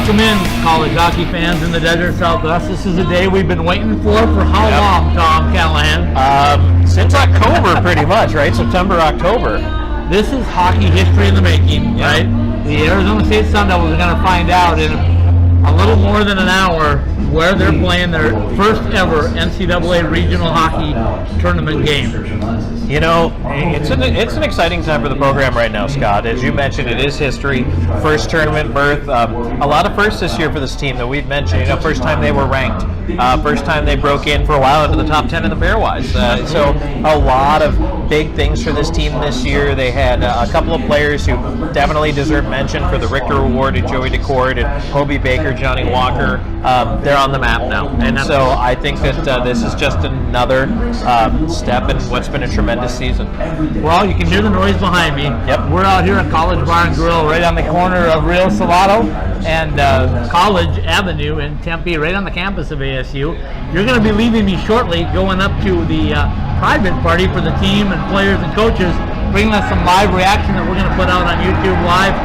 Welcome in, college hockey fans in the desert Southwest. This is a day we've been waiting for how long, Tom Callahan? Since October, pretty much, right? September, October. This is hockey history in the making, right? The Arizona State Sun Devils are going to find out in a little more than an hour where they're playing their first ever NCAA regional hockey tournament game. You know, it's an exciting time for the program right now, Scott. As you mentioned, it is history. First tournament berth. A lot of firsts this year for this team that we've mentioned. You know, first time they were ranked. First time they broke in for a while into the top 10 in the Bearwise. So a lot of big things for this team this year. They had a couple of players who definitely deserve mention for the Richter Award, and Joey DeCord and Hobie Baker, Johnny Walker. They're on the map now. And so I think that this is just another step in what's been a tremendous season. Well, you can hear the noise behind me. Yep. We're out here at College Bar and Grill right on the corner of Rio Salado and College Avenue in Tempe, right on the campus of ASU. You're going to be leaving me shortly, going up to the private party for the team and players and coaches, bringing us some live reaction that we're going to put out on YouTube Live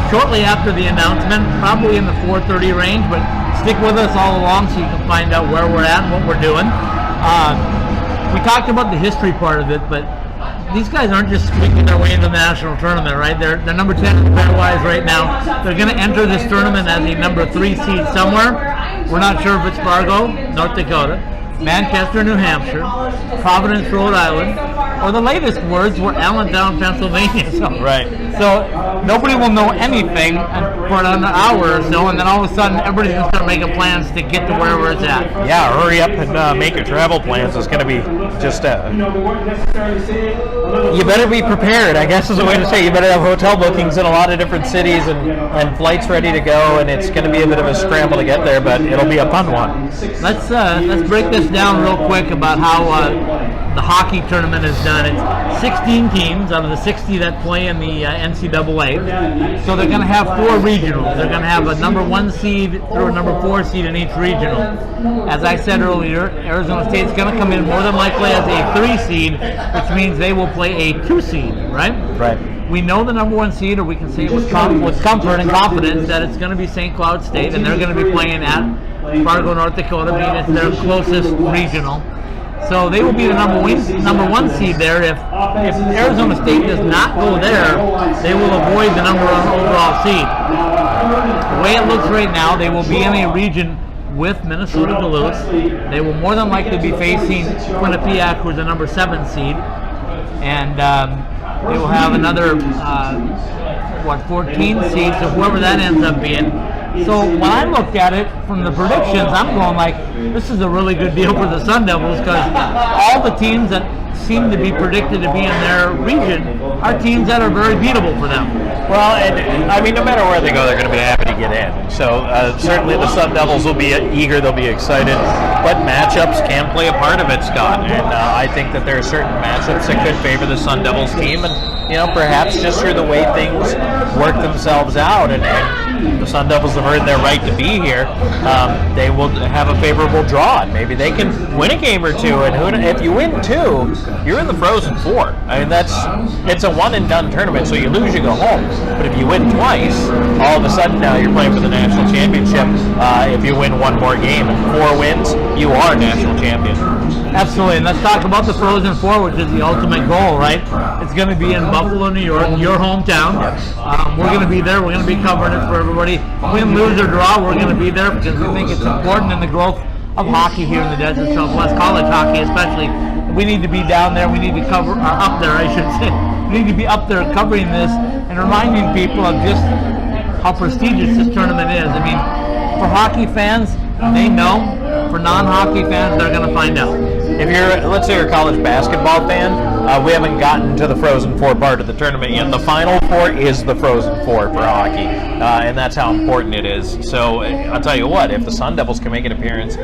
shortly after the announcement, probably in the 4:30 range, but stick with us all along so you can find out where we're at and what we're doing. We talked about the history part of it, but these guys aren't just squeaking their way into the national tournament, right? They're number 10 in the Bearwise right now. They're going to enter this tournament as a number 3 seed somewhere. We're not sure if it's Fargo, North Dakota, Manchester, New Hampshire, Providence, Rhode Island, or the latest words were Allentown, Pennsylvania. So nobody will know anything for another hour or so, and then all of a sudden everybody's going to start making plans to get to wherever it's at. Yeah, hurry up and make your travel plans. It's going to be just you better be prepared, I guess is a way to say. You better have hotel bookings in a lot of different cities and flights ready to go, and it's going to be a bit of a scramble to get there, but it'll be a fun one. Let's break this down real quick about how the hockey tournament is done. It's 16 teams out of the 60 that play in the NCAA. So they're going to have 4 regionals. They're going to have a number 1 seed through a number 4 seed in each regional. As I said earlier, Arizona State's going to come in more than likely as a 3 seed, which means they will play a 2 seed, right? Right. We know the number 1 seed, or we can say with comfort and confidence that it's going to be St. Cloud State, and they're going to be playing at Fargo, North Dakota, being it's their closest regional. So they will be the number 1 seed there. If Arizona State does not go there, they will avoid the number 1 overall seed. The way it looks right now, they will be in a region with Minnesota Duluth. They will more than likely be facing Quinnipiac, who's the number 7 seed, and they will have another 14 seeds, so whoever that ends up being. So when I look at it from the predictions, I'm going like, this is a really good deal for the Sun Devils, because all the teams that seem to be predicted to be in their region are teams that are very beatable for them. Well, and I mean, no matter where they go, they're going to be happy to get in. So certainly the Sun Devils will be eager, they'll be excited, but matchups can play a part of it, Scott. And I think that there are certain matchups that could favor the Sun Devils team, and perhaps just through the way things work themselves out, and the Sun Devils have earned their right to be here, they will have a favorable draw, and maybe they can win a game or two. And if you win 2, you're in the Frozen Four. I mean, it's a one and done tournament, so you lose, you go home. But if you win twice, all of a sudden now you're playing for the national championship. If you win 1 more game and 4 wins, you are national champion. Absolutely, and let's talk about the Frozen Four, which is the ultimate goal, right? It's going to be in Buffalo, New York, your hometown. We're going to be there. We're going to be covering it for everybody. Win, lose, or draw, we're going to be there because we think it's important in the growth of hockey here in the Desert Southwest, college hockey especially. We need to be down there. We need to up there, I should say. We need to be up there covering this and reminding people of just how prestigious this tournament is. I mean, for hockey fans, they know. For non-hockey fans, they're going to find out. If let's say you're a college basketball fan, we haven't gotten to the Frozen Four part of the tournament yet. The Final Four is the Frozen Four for hockey, and that's how important it is. So I'll tell you what, if the Sun Devils can make an appearance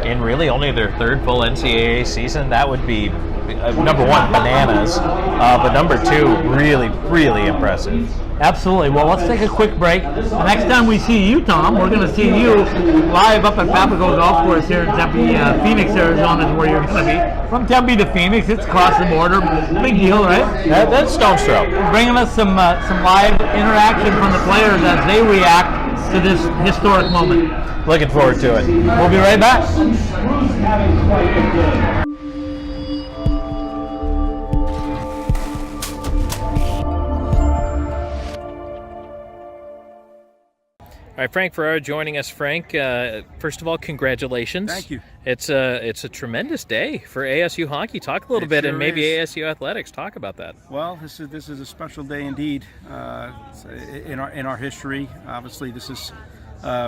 in really only their 3rd full NCAA season, that would be, number 1, bananas, but number 2, really, really impressive. Absolutely. Well, let's take a quick break. The next time we see you, Tom, we're going to see you live up at Papago Golf Course here in Tempe. Phoenix, Arizona is where you're going to be. From Tempe to Phoenix, it's across the border. Big deal, right? That's stone's throw. Bringing us some live interaction from the players as they react to this historic moment. Looking forward to it. We'll be right back. All right, Frank Ferrara joining us. Frank, first of all, congratulations. Thank you. It's a tremendous day for ASU hockey. Talk a little bit, sure and maybe is. ASU athletics. Talk about that. Well, this is a special day indeed in our history. Obviously, this is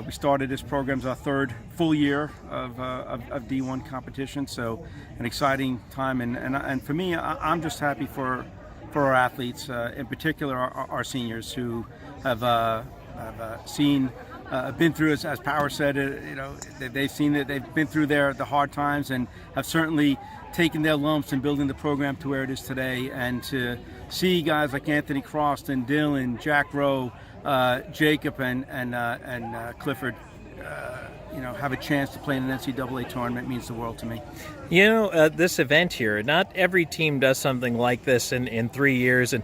we started this program's our third full year of D1 competition, so an exciting time. And for me, I'm just happy for our athletes, in particular our seniors who have seen. Been through, as Power said, they've seen that they've been through the hard times and have certainly taken their lumps in building the program to where it is today. And to see guys like Anthony Croston, Dylan, Jack Rowe, Jacob, and Clifford, have a chance to play in an NCAA tournament means the world to me. You know, this event here, not every team does something like this in 3 years. And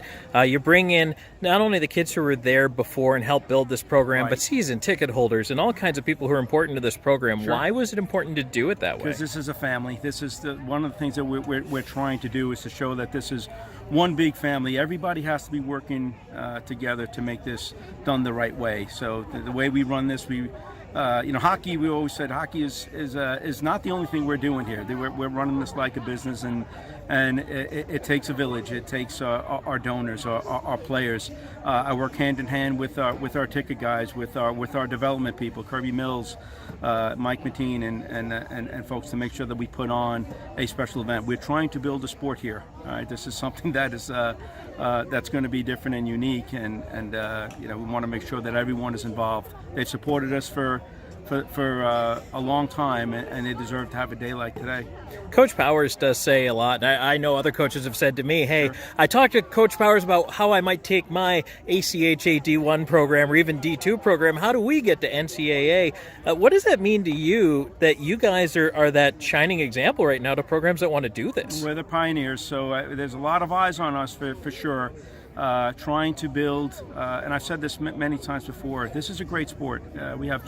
you bring in not only the kids who were there before and helped build this program, Right. but season ticket holders and all kinds of people who are important to this program. Sure. Why was it important to do it that way? Because this is a family. This is one of the things that we're trying to do is to show that this is one big family. Everybody has to be working together to make this done the right way. So the way we run this, hockey. We always said hockey is not the only thing we're doing here. We're running this like a business, and it takes a village. It takes our donors, our players. I work hand in hand with our ticket guys, with our development people, Kirby Mills, Mike Mateen, and folks to make sure that we put on a special event. We're trying to build a sport here. All right, this is something that is that's going to be different and unique, and we want to make sure that everyone is involved. They've supported us for a long time, and they deserve to have a day like today. Coach Powers does say a lot, and I know other coaches have said to me, hey, Sure. I talked to Coach Powers about how I might take my ACHA D1 program or even D2 program. How do we get to NCAA? What does that mean to you that you guys are that shining example right now to programs that want to do this? We're the pioneers, so there's a lot of eyes on us for sure. Trying to build, and I've said this many times before, this is a great sport. We have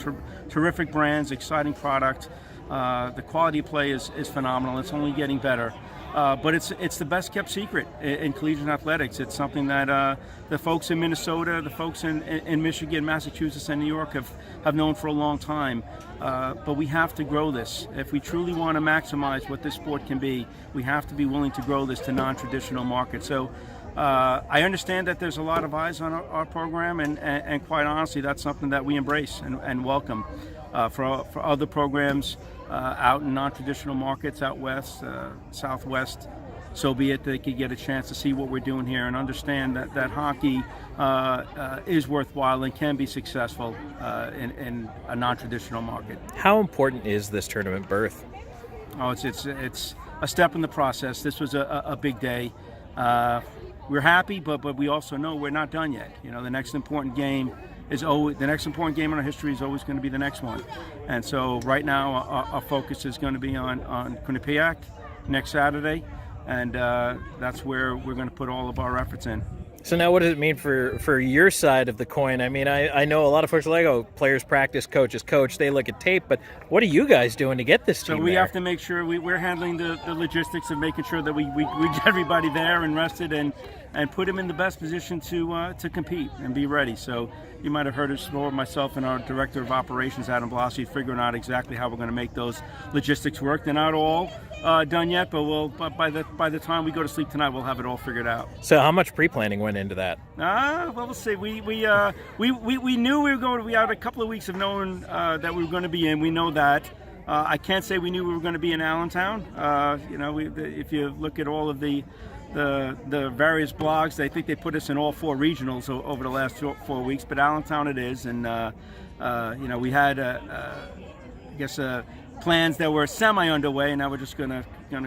terrific brands, exciting product. The quality of play is phenomenal. It's only getting better. But it's the best kept secret in collegiate athletics. It's something that the folks in Minnesota, the folks in Michigan, Massachusetts, and New York have known for a long time. But we have to grow this. If we truly want to maximize what this sport can be, we have to be willing to grow this to non-traditional markets. So I understand that there's a lot of eyes on our program, and quite honestly, that's something that we embrace and welcome. For other programs out in non-traditional markets, out west, southwest, so be it. They could get a chance to see what we're doing here and understand that hockey is worthwhile and can be successful in a non-traditional market. How important is this tournament berth? Oh, it's a step in the process. This was a big day. We're happy, but we also know we're not done yet. The next important game in our history is always going to be the next one. And so right now our focus is going to be on Quinnipiac next Saturday, and that's where we're going to put all of our efforts in. So now what does it mean for your side of the coin? I mean, I know a lot of folks are like, oh, players practice, coaches coach, they look at tape, but what are you guys doing to get this team So we there? have to make sure we're handling the logistics of making sure that we get everybody there and rested and put them in the best position to compete and be ready. So you might have heard us more, myself and our director of operations, Adam Blasi, figuring out exactly how we're going to make those logistics work. They're not all done yet, but by the time we go to sleep tonight, we'll have it all figured out. So how much pre-planning went into that? Well, we'll see. We knew we were going. We had a couple of weeks of knowing that we were going to be in. We know that. I can't say we knew we were going to be in Allentown. If you look at all of the various blogs, they think they put us in all 4 regionals over the last 4 weeks, but Allentown it is, and we had plans that were semi underway, and now we're just gonna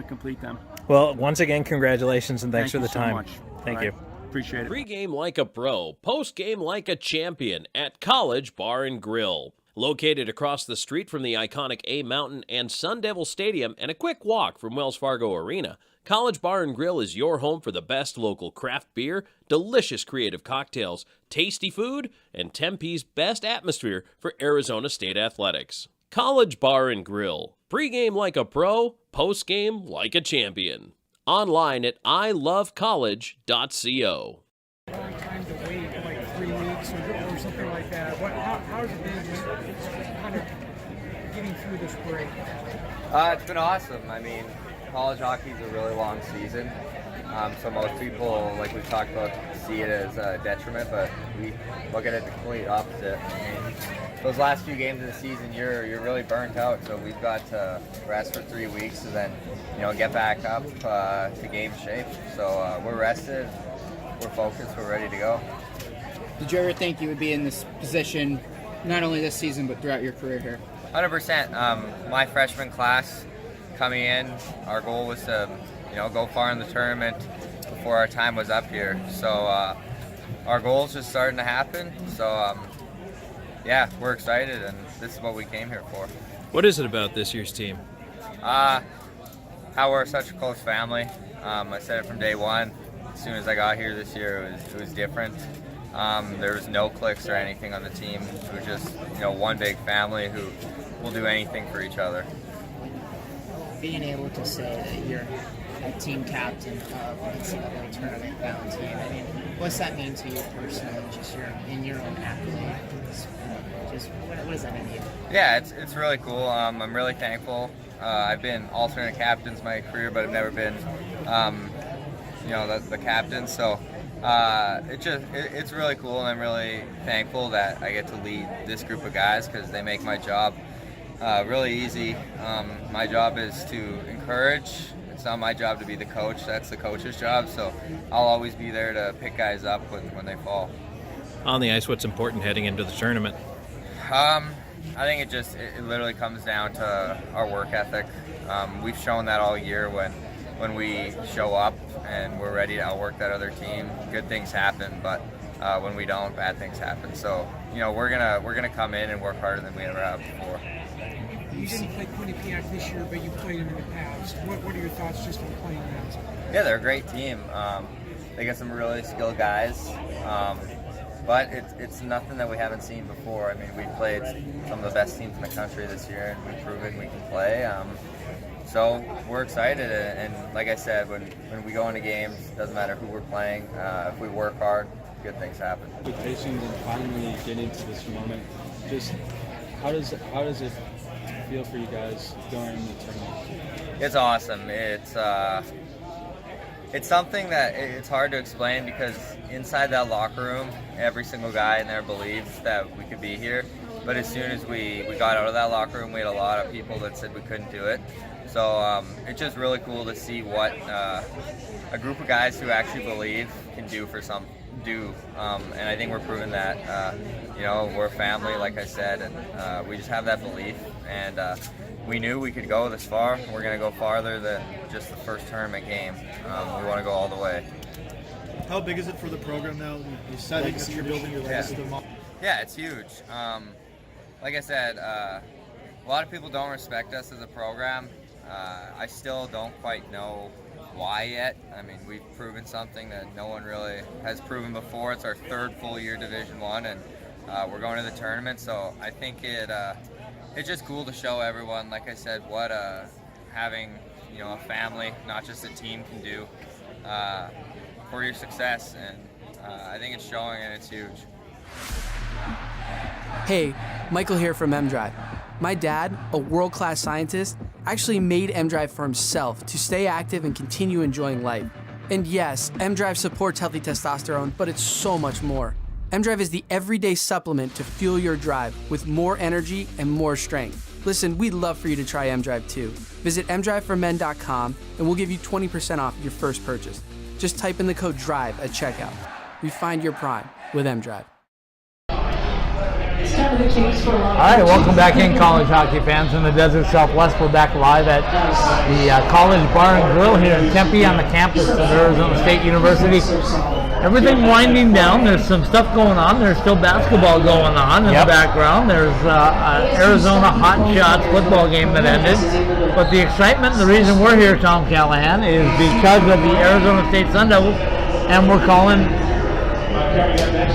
complete them. Well, once again, congratulations and thanks for the time. Thank you so much. Thank All you. right. Appreciate it. Pre-game like a pro, post-game like a champion at College Bar and Grill. Located across the street from the iconic A Mountain and Sun Devil Stadium and a quick walk from Wells Fargo Arena, College Bar and Grill is your home for the best local craft beer, delicious creative cocktails, tasty food, and Tempe's best atmosphere for Arizona State athletics. College Bar and Grill. Pre-game like a pro, post-game like a champion. Online at ilovecollege.co. Long time to wait, like 3 weeks or something like that. How's it been kind of getting through this break? It's been awesome. I mean, college hockey is a really long season, so most people, like we've talked about, see it as a detriment, but we look at it the complete opposite. I mean, those last few games of the season, you're really burnt out, so we've got to rest for 3 weeks and then, get back up to game shape. So we're rested, we're focused, we're ready to go. Did you ever think you would be in this position, not only this season, but throughout your career here? 100%. My freshman class coming in, our goal was to, go far in the tournament before our time was up here. So our goal's just starting to happen. So yeah, we're excited, and this is what we came here for. What is it about this year's team? How we're such a close family. I said it from day one. As soon as I got here this year, it was different. There was no cliques or anything on the team. It was just, one big family who will do anything for each other. Being able to say that you're a team captain of an NCAA tournament bound team, I mean, what's that mean to you personally, just in your own accolade? Just what does that mean to you? Yeah, it's really cool. I'm really thankful. I've been alternate captains my career, but I've never been, the captain. So it's really cool, and I'm really thankful that I get to lead this group of guys because they make my job really easy. My job is to encourage. It's not my job to be the coach. That's the coach's job. So I'll always be there to pick guys up when they fall. On the ice, what's important heading into the tournament? I think it literally comes down to our work ethic. We've shown that all year when we show up and we're ready to outwork that other team. Good things happen, but when we don't, bad things happen. So we're gonna come in and work harder than we ever have before. You didn't play Quinnipiac this year, but you played them in the past. What are your thoughts just on playing them? Yeah, they're a great team. They got some really skilled guys, but it's nothing that we haven't seen before. I mean, we've played some of the best teams in the country this year, and we've proven we can play. So we're excited, and like I said, when we go into games, it doesn't matter who we're playing. If we work hard, good things happen. Expectations and finally getting to this moment. Just how does it feel for you guys going in the tournament? It's awesome. It's something that it's hard to explain because inside that locker room, every single guy in there believes that we could be here. But as soon as we got out of that locker room, we had a lot of people that said we couldn't do it. So it's just really cool to see what a group of guys who actually believe can do. And I think we're proving that. We're a family, like I said, and we just have that belief. And we knew we could go this far. We're going to go farther than just the first tournament game. We want to go all the way. How big is it for the program now? You said that you're building your legacy. Yeah, it's huge. Like I said, a lot of people don't respect us as a program. I still don't quite know why yet. I mean, we've proven something that no one really has proven before. It's our third full year Division I, and we're going to the tournament. So I think it's just cool to show everyone, like I said, what having a family, not just a team, can do for your success. And I think it's showing, and it's huge. Hey, Michael here from M-Drive. My dad, a world-class scientist, actually made M-Drive for himself to stay active and continue enjoying life. And yes, M-Drive supports healthy testosterone, but it's so much more. M-Drive is the everyday supplement to fuel your drive with more energy and more strength. Listen, we'd love for you to try M-Drive too. Visit mdriveformen.com and we'll give you 20% off your first purchase. Just type in the code DRIVE at checkout. Refine your prime with M-Drive. All right, welcome back in, college hockey fans in the Desert Southwest. We're back live at the College Bar and Grill here in Tempe on the campus of Arizona State University. everything winding down. There's some stuff going on. There's still basketball going on in the background. There's Arizona Hot Shots football game that ended. But the excitement, the reason we're here, Tom Callahan, is because of the Arizona State Sun Devils, and we're calling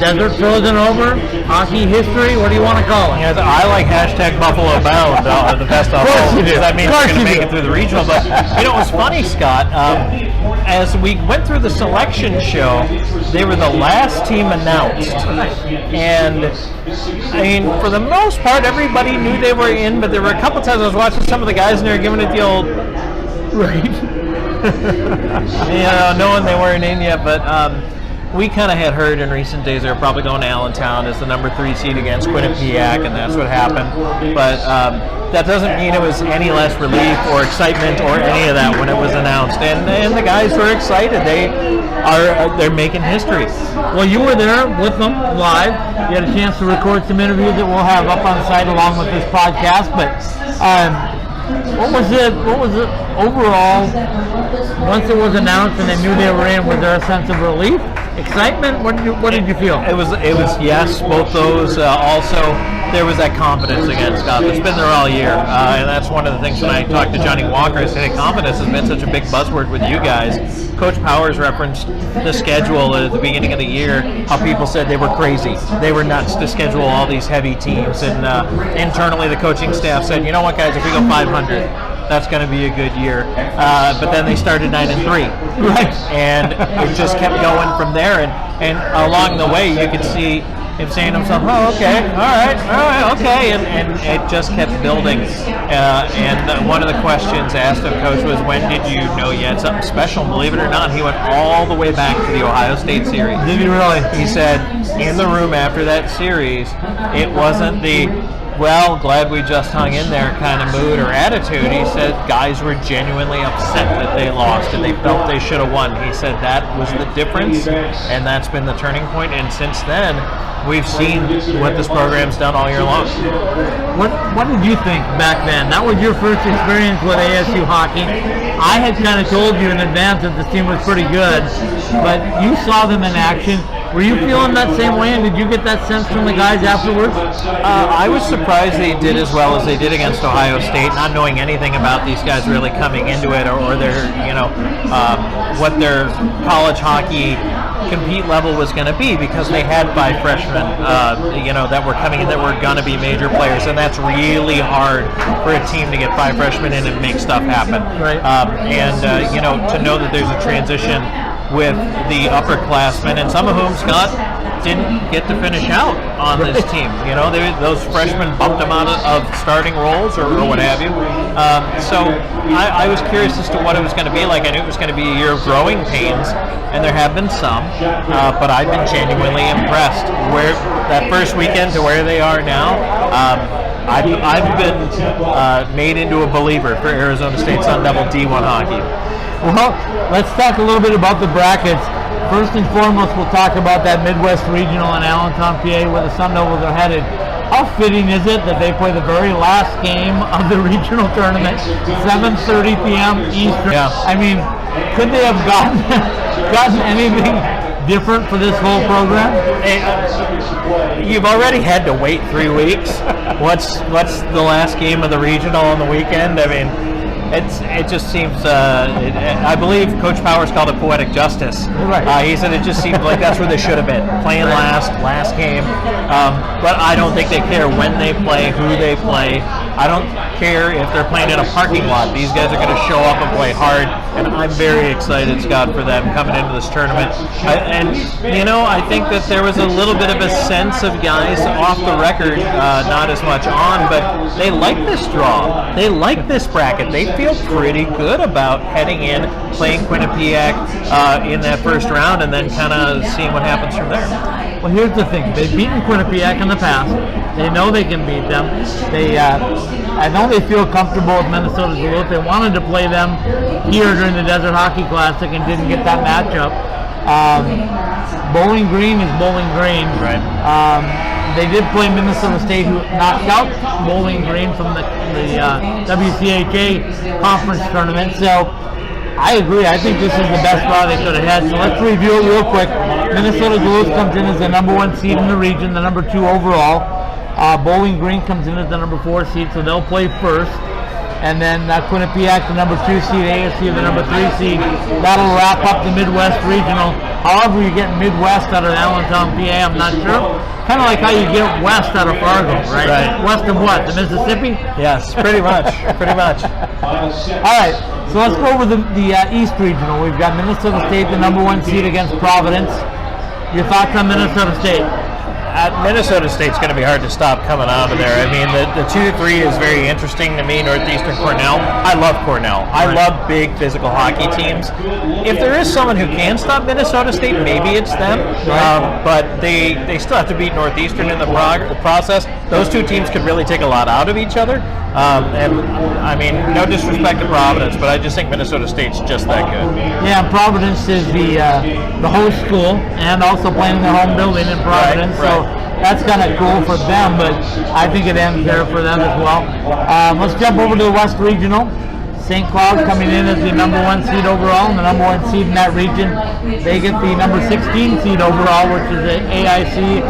Desert Frozen Over, hockey history. What do you want to call it? Yeah, I like hashtag Buffalo Bound, the best of all. That means we're going to make it through the regional. But you know, it was funny, Scott. As we went through the selection show, they were the last team announced, and I mean, for the most part, everybody knew they were in. But there were a couple times I was watching some of the guys, and they were giving it the old right. Knowing they weren't in yet, but. We kind of had heard in recent days they were probably going to Allentown as the number 3 seed against Quinnipiac, and that's what happened. But that doesn't mean it was any less relief or excitement or any of that when it was announced. And the guys were excited. They're making history. Well, you were there with them live. You had a chance to record some interviews that we'll have up on the site along with this podcast. But what was it overall? Once it was announced and they knew they were in, was there a sense of relief? Excitement? What did you feel? It was yes, both those. Also, there was that confidence again, Scott. It's been there all year, and that's one of the things when I talked to Johnny Walker. I said confidence has been such a big buzzword with you guys. Coach Powers referenced the schedule at the beginning of the year. How people said they were crazy, they were nuts to schedule all these heavy teams, and internally the coaching staff said, you know what, guys, if we go 500. That's going to be a good year. But then they started 9-3. Right. And it just kept going from there. And along the way, you could see him saying to himself, oh, okay, all right, okay. And it just kept building. And one of the questions asked of Coach was, when did you know you had something special? And believe it or not, he went all the way back to the Ohio State series. Did he really? He said, in the room after that series, it wasn't the, well, glad we just hung in there kind of mood or attitude. He said guys were genuinely upset that they lost and they felt they should have won. He said that was the difference, and that's been the turning point. And since then, we've seen what this program's done all year long. What did you think back then? That was your first experience with ASU hockey. I had kind of told you in advance that this team was pretty good, but you saw them in action. Were you feeling that same way, and did you get that sense from the guys afterwards? I was surprised they did as well as they did against Ohio State, not knowing anything about these guys really coming into it or their, what their college hockey compete level was going to be, because they had 5 freshmen, that were coming in that were going to be major players, and that's really hard for a team to get 5 freshmen in and make stuff happen. Right. To know that there's a transition with the upperclassmen, and some of whom, Scott, didn't get to finish out on this team. Those freshmen bumped them out of starting roles or what have you. So I was curious as to what it was going to be like. I knew it was going to be a year of growing pains, and there have been some, but I've been genuinely impressed. Where that first weekend to where they are now, I've been made into a believer for Arizona State Sun Devil D1 hockey. Well, let's talk a little bit about the brackets. First and foremost, we'll talk about that Midwest Regional in Allentown, PA, where the Sun Devils are headed. How fitting is it that they play the very last game of the regional tournament, 7:30 p.m. Eastern? Yeah. I mean, could they have gotten anything different for this whole program? You've already had to wait 3 weeks. What's the last game of the regional on the weekend? I mean, it just seems. I believe Coach Powers called it poetic justice. Right. He said it just seemed like that's where they should have been, playing last game. But I don't think they care when they play, who they play. I don't care if they're playing in a parking lot. These guys are going to show up and play hard, and I'm very excited, Scott, for them coming into this tournament. I think that there was a little bit of a sense of guys off the record, not as much on, but they like this draw. They like this bracket. They feel pretty good about heading in, playing Quinnipiac in that first round, and then kind of seeing what happens from there. Well, here's the thing. They've beaten Quinnipiac in the past. They know they can beat them. I know they feel comfortable with Minnesota Duluth. They wanted to play them here during the Desert Hockey Classic and didn't get that matchup. Bowling Green is Bowling Green. Right. They did play Minnesota State, who knocked out Bowling Green from the WCHA conference tournament. So I agree. I think this is the best draw they could have had. So let's review it real quick. Minnesota Duluth comes in as the number 1 seed in the region, the number 2 overall. Bowling Green comes in as the number 4 seed, so they'll play first. And then Quinnipiac, the number 2 seed, ASU, the number 3 seed. That'll wrap up the Midwest Regional. However, you get Midwest out of Allentown, PA, I'm not sure. Kind of like how you get West out of Fargo, right? West of what? The Mississippi? Yes, pretty much. Pretty much. All right, so let's go over the East Regional. We've got Minnesota State, the number 1 seed against Providence. Your thoughts on Minnesota State? Minnesota State's going to be hard to stop coming out of there. I mean, the 2-3 is very interesting to me. Northeastern Cornell. I love Cornell. I love big physical hockey teams. If there is someone who can stop Minnesota State, maybe it's them. But they still have to beat Northeastern in the process. Those two teams could really take a lot out of each other. And I mean, no disrespect to Providence, but I just think Minnesota State's just that good. Yeah, Providence is the host school and also playing in their home building in Providence. Right. So that's kind of cool for them, but I think it ends there for them as well. Let's jump over to the West Regional. St. Cloud coming in as the number 1 seed overall, and the number 1 seed in that region. They get the number 16 seed overall, which is the AIC,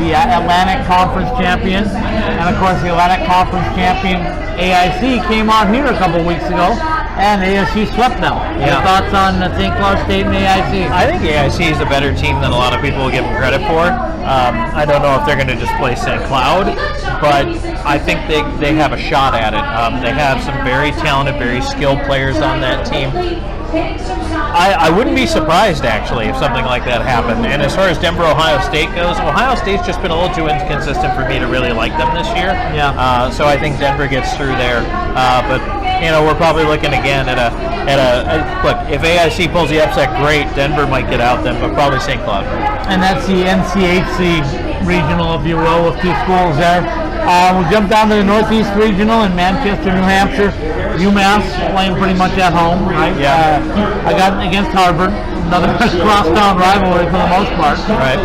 the Atlantic Conference champion. And of course, the Atlantic Conference champion AIC came on here a couple weeks ago, and ASU swept them. Your thoughts on St. Cloud State and AIC? I think AIC is a better team than a lot of people will give them credit for. I don't know if they're going to displace St. Cloud, but I think they have a shot at it. They have some very talented, very skilled players on that team. I wouldn't be surprised, actually, if something like that happened. And as far as Denver, Ohio State goes, Ohio State's just been a little too inconsistent for me to really like them this year. Yeah. So I think Denver gets through there. But you know, we're probably looking again at a look. If AIC pulls the upset, great. Denver might get out then, but probably St. Cloud. And that's the NCHC regional, if you will, with 2 schools there. We'll jump down to the Northeast Regional in Manchester, New Hampshire. UMass playing pretty much at home, right? Yeah. I got against Harvard, another crosstown rivalry for the most part. Right.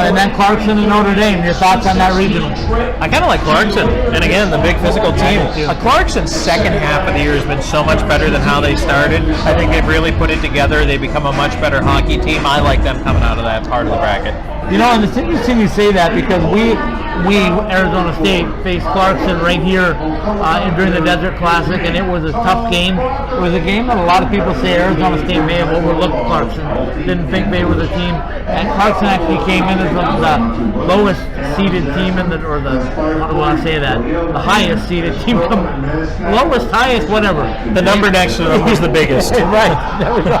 And then Clarkson and Notre Dame. Your thoughts on that regional? I kind of like Clarkson, and again, the big physical team. Clarkson's second half of the year has been so much better than how they started. I think they've really put it together. They've become a much better hockey team. I like them coming out of that part of the bracket. You know, and it's interesting you say that because we Arizona State faced Clarkson right here during the Desert Classic, and it was a tough game. It was a game that a lot of people say Arizona State may have overlooked Clarkson. Didn't think they were the team, and Clarkson actually came in as the lowest seeded team in the highest seeded team, lowest, highest, whatever. The number next to them was the biggest. Right. There we go.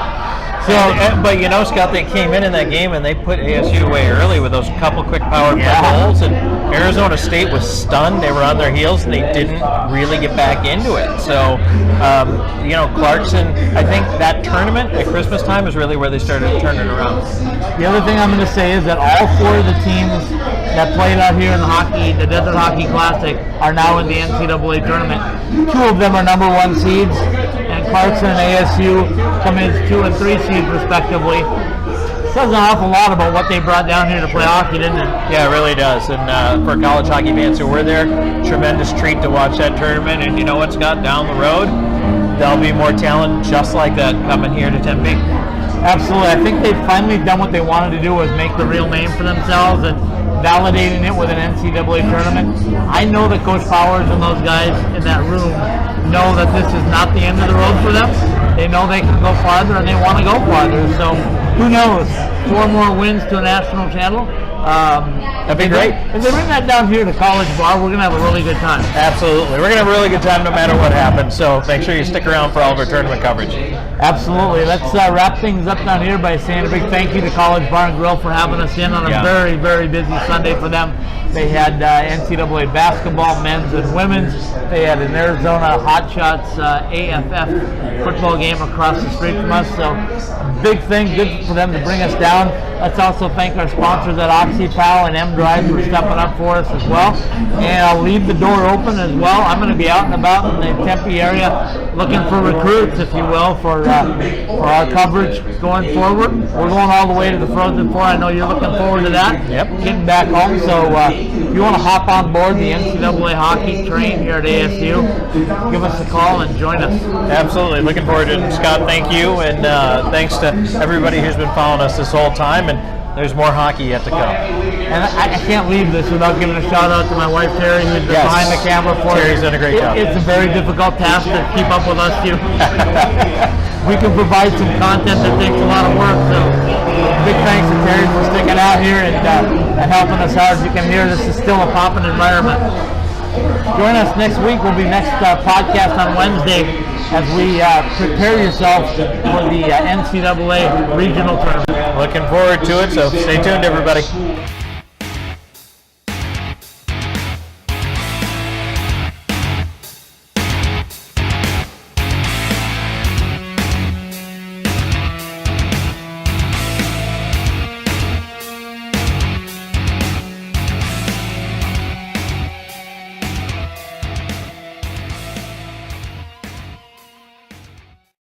So, but you know, Scott, they came in that game and they put ASU away early with those couple quick power play goals, and Arizona State was stunned. They were on their heels and they didn't really get back into it. So, you know, Clarkson, I think that tournament at Christmas time is really where they started turning around. The other thing I'm going to say is that all 4 of the teams that played out here in the Desert Hockey Classic, are now in the NCAA tournament. 2 of them are number 1 seeds, and Clarkson and ASU come in as 2 and 3 seeds respectively. Says an awful lot about what they brought down here to play hockey, didn't it? Yeah, it really does. And for college hockey fans who were there, tremendous treat to watch that tournament. And you know what, Scott? Down the road, there'll be more talent just like that coming here to Tempe. Absolutely. I think they've finally done what they wanted to do, was make the real name for themselves and validating it with an NCAA tournament. I know that Coach Powers and those guys in that room know that this is not the end of the road for them. They know they can go farther and they want to go farther. So who knows? 4 more wins to a national title. That'd be great. If they bring that down here to College Bar, we're going to have a really good time. Absolutely. We're going to have a really good time no matter what happens. So make sure you stick around for all of our tournament coverage. Absolutely. Let's wrap things up down here by saying a big thank you to College Bar and Grill for having us in on a very, very busy Sunday for them. They had NCAA basketball, men's and women's. They had an Arizona Hot Shots AFF football game across the street from us. So a big thing, good for them to bring us down. Let's also thank our sponsors at OxyPow and M-Drive for stepping up for us as well. And I'll leave the door open as well. I'm going to be out and about in the Tempe area looking for recruits, if you will, for our coverage going forward. We're going all the way to the Frozen Four. I know you're looking forward to that. Yep. Getting back home. So if you want to hop on board the NCAA hockey train here at ASU, give us a call and join us. Absolutely. Looking forward to it. And Scott, thank you. And thanks to everybody who's been following us this whole time. And There's more hockey yet to come. And I can't leave this without giving a shout out to my wife Terry, who's been behind the camera for us. Terry's done a great job. It's a very difficult task to keep up with us too. We can provide some content that takes a lot of work, so big thanks to Terry for sticking out here and helping us out. As you can hear, this is still a popping environment. Join us next week. We'll be next podcast on Wednesday as we prepare yourselves for the NCAA regional tournament. Looking forward to it, so stay tuned, everybody.